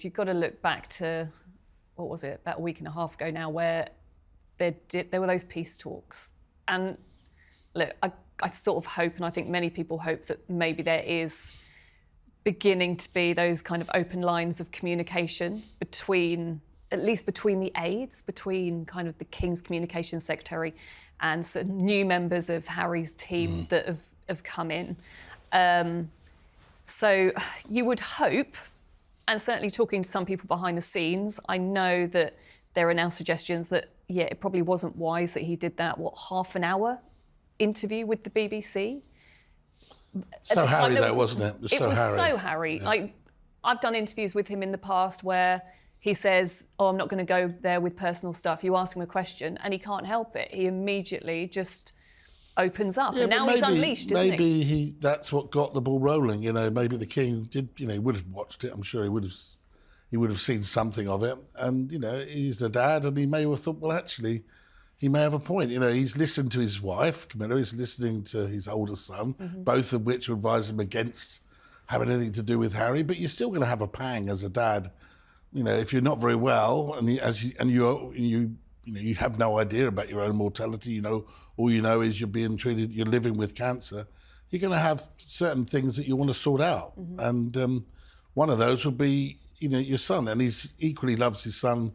clothes, you've got to look back to, what was it, about a week and a half ago now, where there were those peace talks. And look, I sort of hope, and I think many people hope, that maybe there is beginning to be those kind of open lines of communication between, at least between the aides, between kind of the King's Communications Secretary and some new members of Harry's team that have come in. So you would hope, and certainly talking to some people behind the scenes, I know that there are now suggestions that, yeah, it probably wasn't wise that he did that, half an hour interview with the BBC. So Harry, though, wasn't it? It was so Harry. Yeah. I've done interviews with him in the past where he says, oh, I'm not going to go there with personal stuff. You ask him a question and he can't help it. He immediately just opens up. Yeah, and now he's unleashed, isn't he? Maybe that's what got the ball rolling. You know, maybe the King did, you know, he would have watched it. I'm sure he would have seen something of it. And, you know, he's a dad and he may have thought, well, actually, he may have a point. You know, he's listened to his wife, Camilla, he's listening to his older son, both of which advise him against having anything to do with Harry, but you're still going to have a pang as a dad. You know, if you're not very well and you have no idea about your own mortality, you know, all you know is you're being treated, you're living with cancer, you're going to have certain things that you want to sort out. And one of those will be, you know, your son, and he equally loves his son,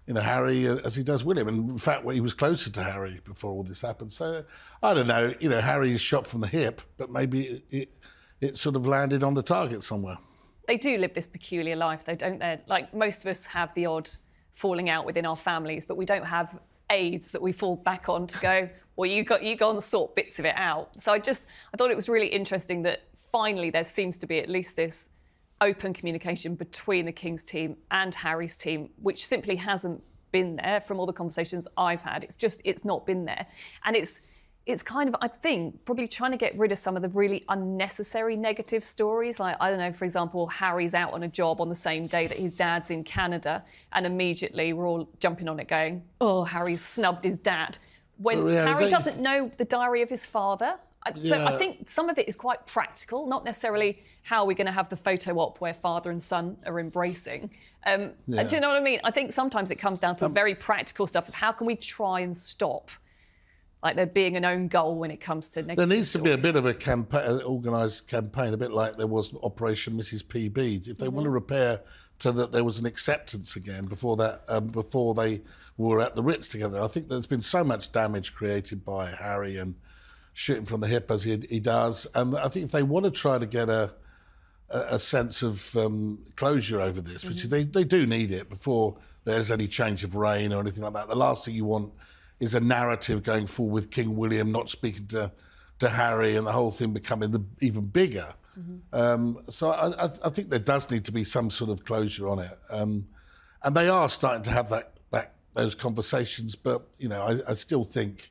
you know, Harry, as he does William. And in fact, he was closer to Harry before all this happened. So, I don't know, you know, Harry is shot from the hip, but maybe it sort of landed on the target somewhere. They do live this peculiar life, though, don't they? Like, most of us have the odd falling out within our families, but we don't have aides that we fall back on to go, well, you go and sort bits of it out. So I thought it was really interesting that finally there seems to be at least this open communication between the King's team and Harry's team, which simply hasn't been there from all the conversations I've had. It's not been there. And it's kind of, I think, probably trying to get rid of some of the really unnecessary negative stories. Like, I don't know, for example, Harry's out on a job on the same day that his dad's in Canada, and immediately we're all jumping on it going, oh, Harry's snubbed his dad. When Harry doesn't know the diary of his father. So I think some of it is quite practical, not necessarily how we're going to have the photo op where father and son are embracing. Do you know what I mean? I think sometimes it comes down to very practical stuff of how can we try and stop, like, there being an own goal when it comes to negative There needs stories. to be a bit of a campaign, an organised campaign, a bit like there was Operation Mrs P Beads. If they want to repair so that there was an acceptance again before they were at the Ritz together. I think there's been so much damage created by Harry and shooting from the hip as he does. And I think if they want to try to get a sense of closure over this, which they do need it before there's any change of reign or anything like that. The last thing you want is a narrative going forward with King William not speaking to Harry and the whole thing becoming even bigger. So I think there does need to be some sort of closure on it. And they are starting to have those conversations, but, you know, I still think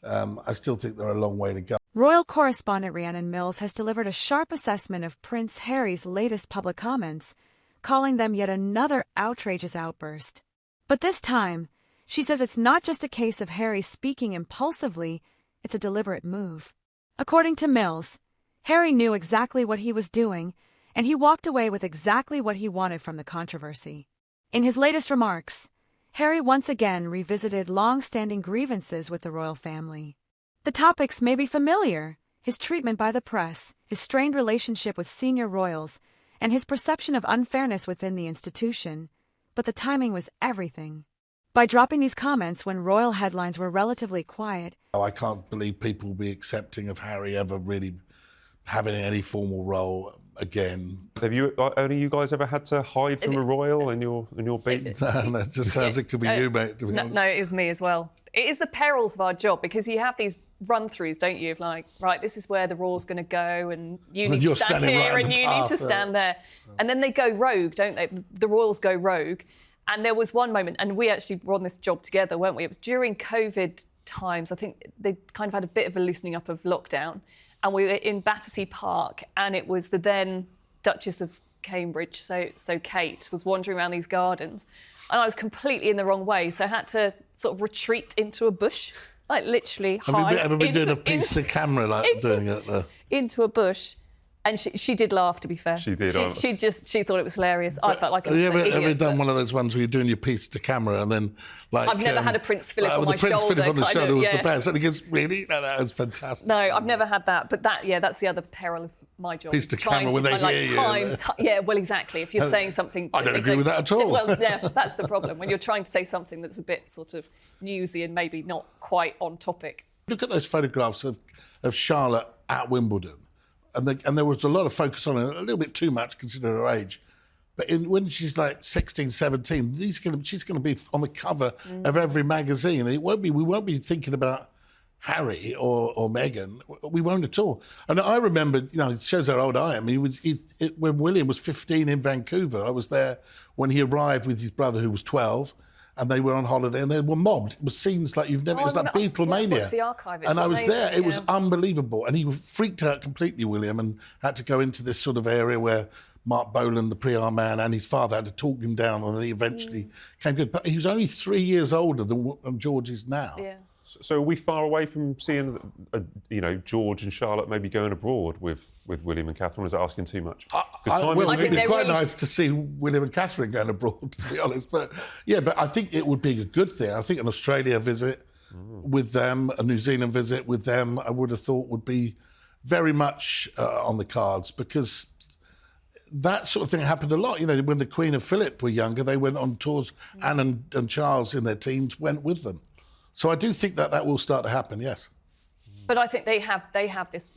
they're a long way to go. Royal correspondent Rhiannon Mills has delivered a sharp assessment of Prince Harry's latest public comments, calling them yet another outrageous outburst. But this time, she says it's not just a case of Harry speaking impulsively, it's a deliberate move. According to Mills, Harry knew exactly what he was doing, and he walked away with exactly what he wanted from the controversy. In his latest remarks, Harry once again revisited long-standing grievances with the royal family. The topics may be familiar: his treatment by the press, his strained relationship with senior royals, and his perception of unfairness within the institution. But the timing was everything. By dropping these comments when royal headlines were relatively quiet. I can't believe people will be accepting of Harry ever really having any formal role again. Have only you guys ever had to hide from a royal in your beat? No, it just sounds it could be you, mate. To be honest. No, it is me as well. It is the perils of our job, because you have these run-throughs, don't you, of like, right, this is where the royal's going to go, and you need to stand here and you need to stand there. And then they go rogue, don't they? The royals go rogue. And there was one moment, and we actually were on this job together, weren't we? It was during COVID times. I think they kind of had a bit of a loosening up of lockdown. And we were in Battersea Park, and it was the then Duchess of Cambridge, so Kate, was wandering around these gardens. And I was completely in the wrong way, so I had to sort of retreat into a bush, like literally hide. Have you been doing a piece to camera, like doing it there? Into a bush. And she did laugh, to be fair. She did. She thought it was hilarious. I felt like Have you an ever idiot, done but one of those ones where you're doing your piece to camera and then like... I've never had a Prince Philip on my shoulder. The Prince Philip on the kind of, shoulder was yeah. the best. And it gets really... No, that was fantastic. No, I've never had that. But that's the other peril of my job. Piece to trying camera when they kind of, hear you. Yeah, well, exactly. If you're saying something... I don't agree with that at all. Well, yeah, that's the problem. When you're trying to say something that's a bit sort of newsy and maybe not quite on topic. Look at those photographs of Charlotte at Wimbledon. And there was a lot of focus on it, a little bit too much considering her age. But when she's like 16, 17, she's going to be on the cover of every magazine. We won't be thinking about Harry or Meghan. We won't at all. And I remember, it shows how old I am. When William was 15 in Vancouver, I was there when he arrived with his brother who was 12. And they were on holiday and they were mobbed. It was scenes like you've never... it was like Beatlemania. Watch the archive. It's and I was amazing, there. It was unbelievable. And he freaked out completely, William, and had to go into this sort of area where Mark Bolan, the PR man, and his father had to talk him down, and he eventually came good. But he was only 3 years older than George is now. Yeah. So are we far away from seeing, George and Charlotte maybe going abroad with William and Catherine? Is that asking too much? It'd be quite nice to see William and Catherine going abroad, to be honest. But I think it would be a good thing. I think an Australia visit with them, a New Zealand visit with them, I would have thought would be very much on the cards, because that sort of thing happened a lot. When the Queen and Philip were younger, they went on tours. Anne and Charles in their teens went with them. So I do think that will start to happen, yes. But I think they have this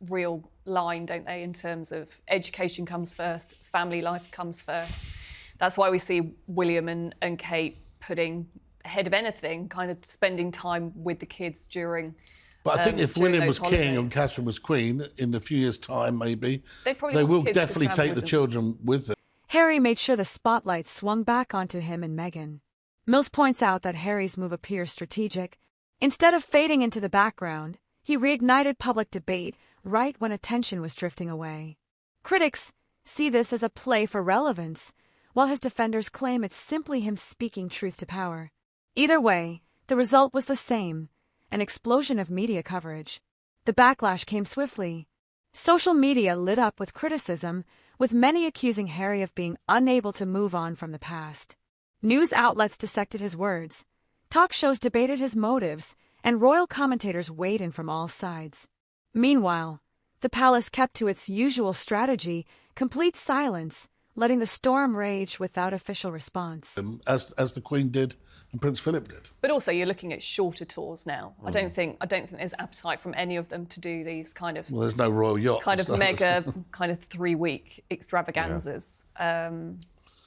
real line, don't they, in terms of education comes first, family life comes first. That's why we see William and Kate putting ahead of anything, kind of spending time with the kids during... But I think if William was holidays. king and Catherine was queen, in a few years' time, maybe, they will definitely take the children with them. Harry made sure the spotlight swung back onto him and Meghan. Mills points out that Harry's move appears strategic. Instead of fading into the background, he reignited public debate right when attention was drifting away. Critics see this as a play for relevance, while his defenders claim it's simply him speaking truth to power. Either way, the result was the same: an explosion of media coverage. The backlash came swiftly. Social media lit up with criticism, with many accusing Harry of being unable to move on from the past. News outlets dissected his words. Talk shows debated his motives, and royal commentators weighed in from all sides. Meanwhile, the palace kept to its usual strategy, complete silence, letting the storm rage without official response. As the Queen did and Prince Philip did. But also you're looking at shorter tours now. I don't think there's appetite from any of them to do these kind of... Well, there's no royal yacht. Kind of mega, kind of 3-week extravaganzas. Yeah.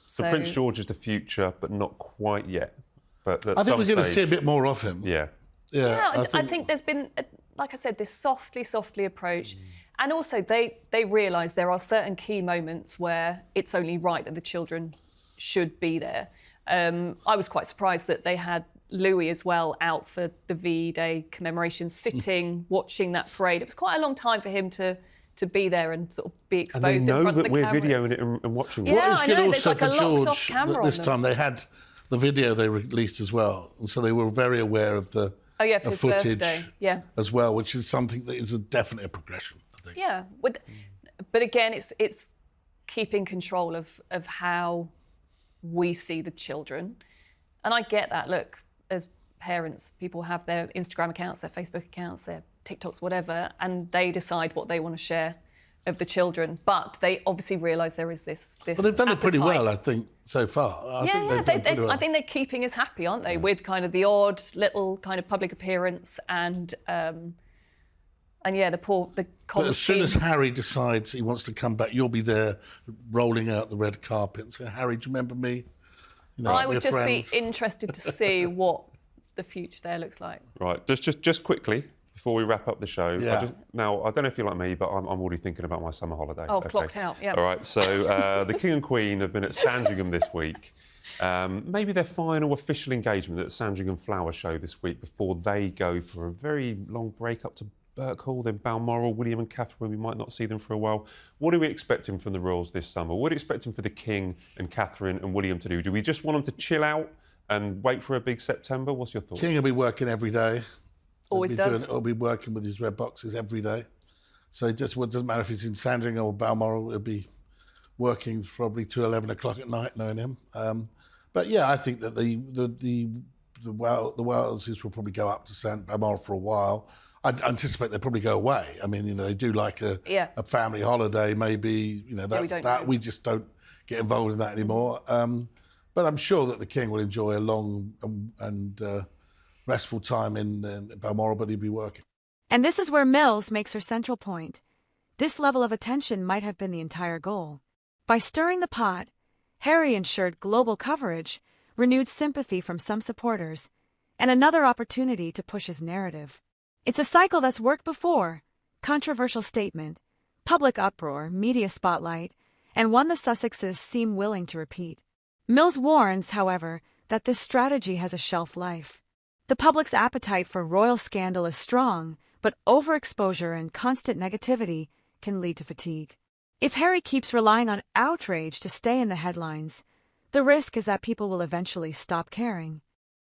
So Prince George is the future, but not quite yet. But I think we're going to see a bit more of him. Yeah. Yeah, I think there's been, like I said, this softly approach. And also they realise there are certain key moments where it's only right that the children should be there. I was quite surprised that they had Louis as well out for the VE Day commemoration, sitting, watching that parade. It was quite a long time for him to be there and sort of be exposed in front of the cameras. And they know that we're videoing it and watching it. Yeah, What is good also like for George, this time they had the video they released as well. And so they were very aware of the for his footage birthday. as well, which is something that is definitely a progression, I think. Yeah, but again, it's keeping control of how we see the children. And I get that. Look, as parents, people have their Instagram accounts, their Facebook accounts, their TikToks, whatever, and they decide what they want to share of the children. But they obviously realise there is this Well, they've done appetite. it pretty well, I think, so far. I think they're keeping us happy, aren't they? With kind of the odd little kind of public appearance and the But as soon as Harry decides he wants to come back, you'll be there rolling out the red carpet and say, Harry, do you remember me? I would just friends. be interested to see what the future there looks like. Right, just quickly, before we wrap up the show. Yeah. I don't know if you're like me, but I'm already thinking about my summer holiday. Oh, clocked out, yeah. All right, so the King and Queen have been at Sandringham this week. Maybe their final official engagement at Sandringham Flower Show this week before they go for a very long break up to Birkhall, then Balmoral. William and Catherine, we might not see them for a while. What are we expecting from the royals this summer? What are we expecting for the King and Catherine and William to do? Do we just want them to chill out and wait for a big September? What's your thoughts? King will be working every day. Always does. He'll be working with his red boxes every day. So it doesn't matter if he's in Sandringham or Balmoral, he'll be working probably to 11 o'clock at night, knowing him. But yeah, I think that the Waleses will probably go up to Balmoral for a while. I anticipate they'll probably go away. I mean, they do like a family holiday, maybe. We just don't get involved in that anymore. But I'm sure that the King will enjoy a long and restful time in Balmoral, but he'll be working. And this is where Mills makes her central point. This level of attention might have been the entire goal. By stirring the pot, Harry ensured global coverage, renewed sympathy from some supporters, and another opportunity to push his narrative. It's a cycle that's worked before: controversial statement, public uproar, media spotlight, and one the Sussexes seem willing to repeat. Mills warns, however, that this strategy has a shelf life. The public's appetite for royal scandal is strong, but overexposure and constant negativity can lead to fatigue. If Harry keeps relying on outrage to stay in the headlines, the risk is that people will eventually stop caring.